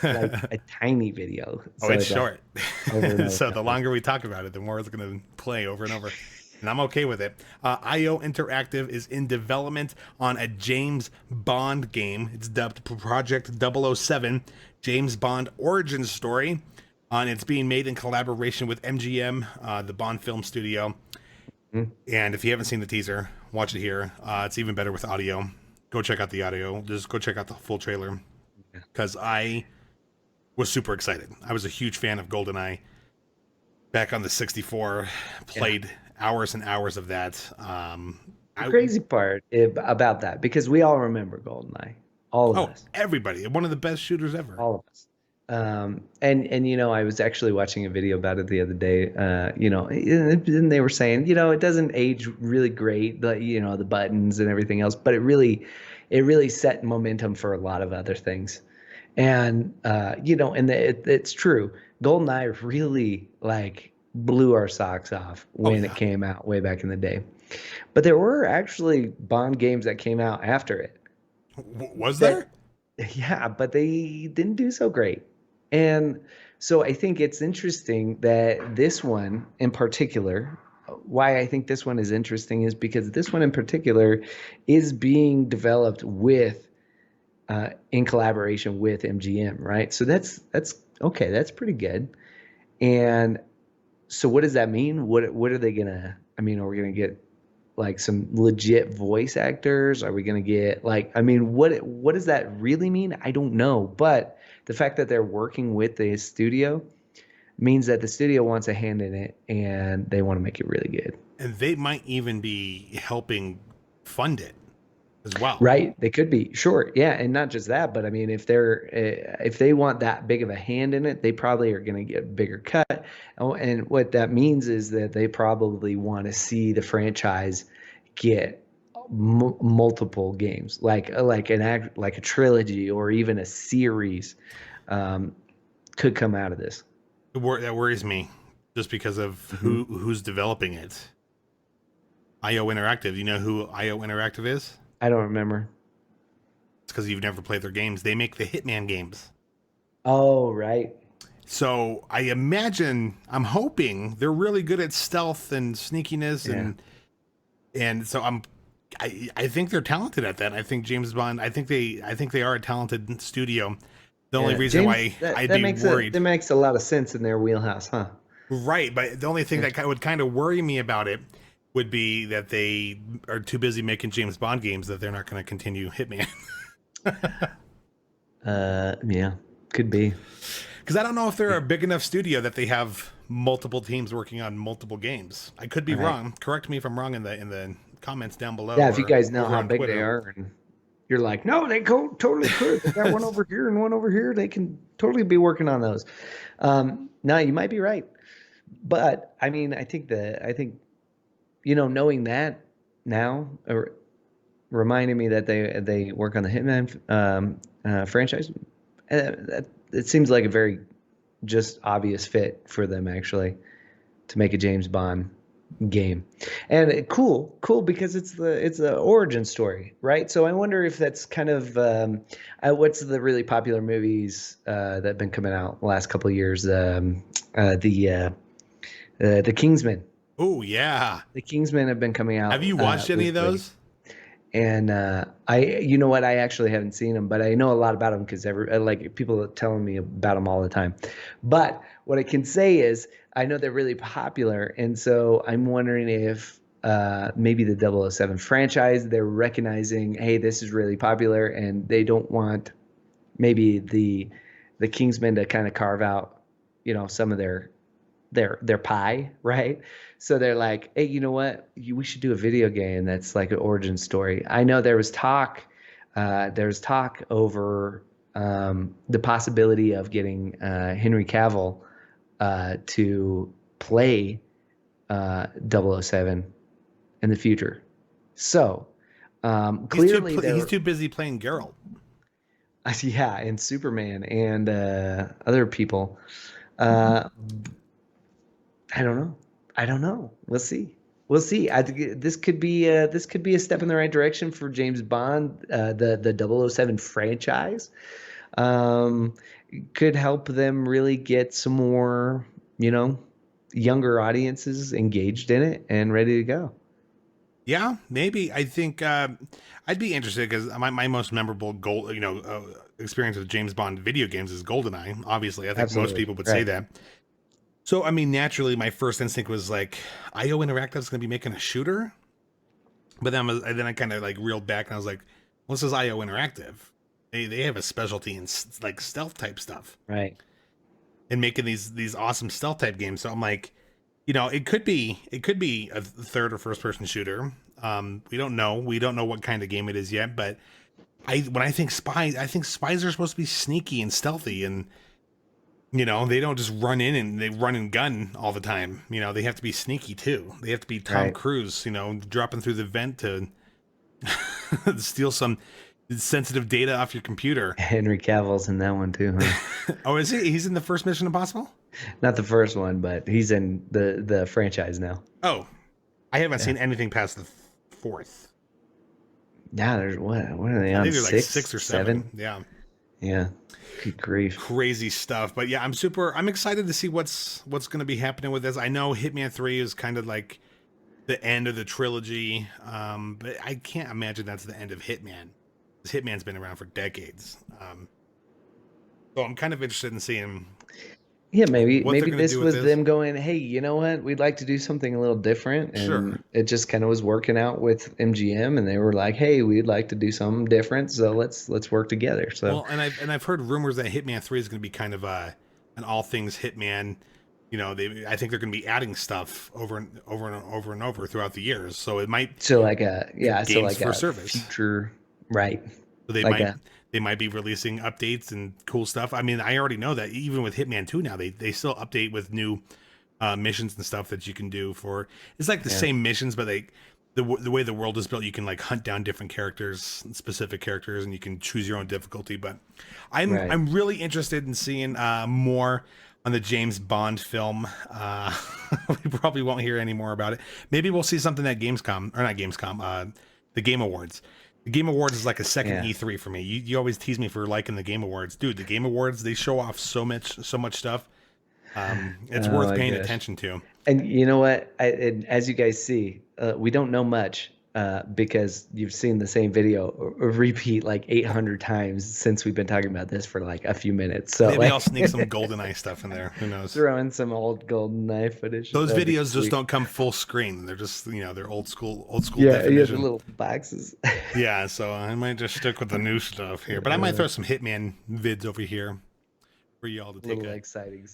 like a tiny video. Oh, So it's it's like short. over and over So and the over. longer we talk about it, the more it's going to play over and over. And I'm okay with it. IO Interactive is in development on a James Bond game. It's dubbed Project 007 James Bond Origin Story. And it's being made in collaboration with MGM, the Bond film studio. Mhm. And if you haven't seen the teaser, watch it here. It's even better with audio. Go check out the audio. Just go check out the full trailer because I was super excited. I was a huge fan of GoldenEye back on the 64. Yeah. Played hours and hours of that. The I crazy part about that, because we all remember GoldenEye, all of Oh, us. everybody, one of the best shooters ever. All of us. And I was actually watching a video about it the other day. And they were saying, it doesn't age really great, the buttons and everything else, but it really set momentum for a lot of other things. And it's true. GoldenEye really like blew our socks off Oh when it yeah, came out way back in the day. But there were actually Bond games that came out after it was that there? yeah, but they didn't do so great. And so I think it's interesting that this one in particular, why I think this one is interesting is because this one in particular is being developed in collaboration with MGM, right? So that's okay, that's pretty good. And so what does that mean? What are they gonna? I mean, are we gonna get like some legit voice actors? Are we gonna get like? I mean, what does that really mean? I don't know. But the fact that they're working with the studio means that the studio wants a hand in it and they want to make it really good. And they might even be helping fund it as well. Right? They could be, sure, yeah, and not just that, but I mean, if they want that big of a hand in it, they probably are going to get a bigger cut. Oh, and what that means is that they probably want to see the franchise get multiple games, like a trilogy or even a series, um, could come out of this. That worries me, just because of Mhm. who's developing it. IO Interactive. You know who IO Interactive is? I don't remember. It's because you've never played their games. They make the Hitman games. Oh, right. So I imagine, I'm hoping they're really good at stealth and sneakiness, Yeah. and so I think they're talented at that. I think James Bond. I think they are a talented studio. The only Yeah, reason James, why that I'd that be makes a worried, that makes a lot of sense in their wheelhouse, huh? right? But the only thing Yeah. that would kind of worry me about it would be that they are too busy making James Bond games that they're not going to continue Hitman. Yeah, could be. Because I don't know if they're a big enough studio that they have multiple teams working on multiple games. I could be All right. wrong. Correct me if I'm wrong in the comments down below Yeah, if you or guys know over how on big they Twitter. are, and you're like, no, totally could. They got one over here and one over here. They can totally be working on those. No, you might be right, but I mean, I think knowing that now, or reminding me that they work on the Hitman franchise, it seems like a very just obvious fit for them actually to make a James Bond game. And cool because it's a origin story, right? So I wonder if that's kind of what's the really popular movies that have been coming out the last couple of years. The Kingsman. Oh yeah. The Kingsmen have been coming Have out you watched any of recently. those? And you know what? I actually haven't seen them, but I know a lot about them because like people are telling me about them all the time. But what I can say is I know they're really popular, and so I'm wondering if maybe the 007 franchise, they're recognizing, hey, this is really popular, and they don't want maybe the Kingsmen to kind of carve out, some of their pie, right? So they're like, hey, you know what? We should do a video game that's like an origin story. I know there's talk over the possibility of getting Henry Cavill to play 007 in the future. So clearly He's they're too busy playing Geralt. yeah, and Superman and other people. Uh, I don't know. I don't know. We'll see. We'll see. I think this could be a step in the right direction for James Bond, the 007 franchise. um, could help them really get some more, you know, younger audiences engaged in it and ready to go. Yeah, maybe. I think I'd be interested because my most memorable experience with James Bond video games is GoldenEye. Obviously, I think most Absolutely. people would say Right. that. So, I mean, naturally, my first instinct was like, IO Interactive is going to be making a shooter, but then I kind of like reeled back and I was like, well, this is IO Interactive. They have a specialty in like stealth type stuff Right. and making these awesome stealth type games. So I'm like, it could be a third or first person shooter. We don't know. We don't know what kind of game it is yet, but when I think spies, I think spies are supposed to be sneaky and stealthy, and they don't just run in and they run and gun all the time. They have to be sneaky too. They have to be Tom Right. Cruise, dropping through the vent to steal some sensitive data off your computer. Henry Cavill's in that one too, huh? Oh, is he? He's in the first Mission Impossible? Not the first one, but he's in the franchise now. Oh, I haven't Yeah. seen anything past the fourth. Yeah, there's what are they I on? think they're like 6, 6 or 7. 7? Yeah. Yeah. Good grief. Crazy stuff. But yeah, I'm excited to see what's going to be happening with this. I know Hitman 3 is kind of like the end of the trilogy. But I can't imagine that's the end of Hitman. 'Cause Hitman's been around for decades. So I'm kind of interested in seeing Yeah, maybe what they're going to this do with was this. them going, hey, you know what? We'd like to do something a little different. Sure. And it just kind of was working out with MGM, and they were like, hey, we'd like to do something different. So let's work together. So Well, and I've heard rumors that Hitman 3 is going to be kind of an all things Hitman. I think they're going to be adding stuff over and over and over and over throughout the years. So it might like a games for a service. future, right? So they Like might be releasing updates and cool stuff. I mean, I already know that even with Hitman 2 now, they still update with new missions and stuff that you can do for. It's like the same missions, but the way the world is built, you can like hunt down different characters, specific characters, and you can choose your own difficulty. But I'm really interested in seeing more on the James Bond film. We probably won't hear any more about it. Maybe we'll see something at Gamescom, or not Gamescom, the Game Awards. The Game Awards is like a second E3 for me. You always tease me for liking the Game Awards, dude. The Game Awards, they show off so much stuff. It's worth paying attention to. And you know what? And as you guys see, we don't know much because you've seen the same video repeat like 800 times since we've been talking about this for like a few minutes. So maybe I'll sneak some GoldenEye stuff in there. Who knows? Throw in some old GoldenEye footage. Those videos just don't come full screen. They're just they're old school Yeah, definition. the little boxes. Yeah, so I might just stick with the new stuff here, but I might throw some Hitman vids over here for y'all to take little exciting.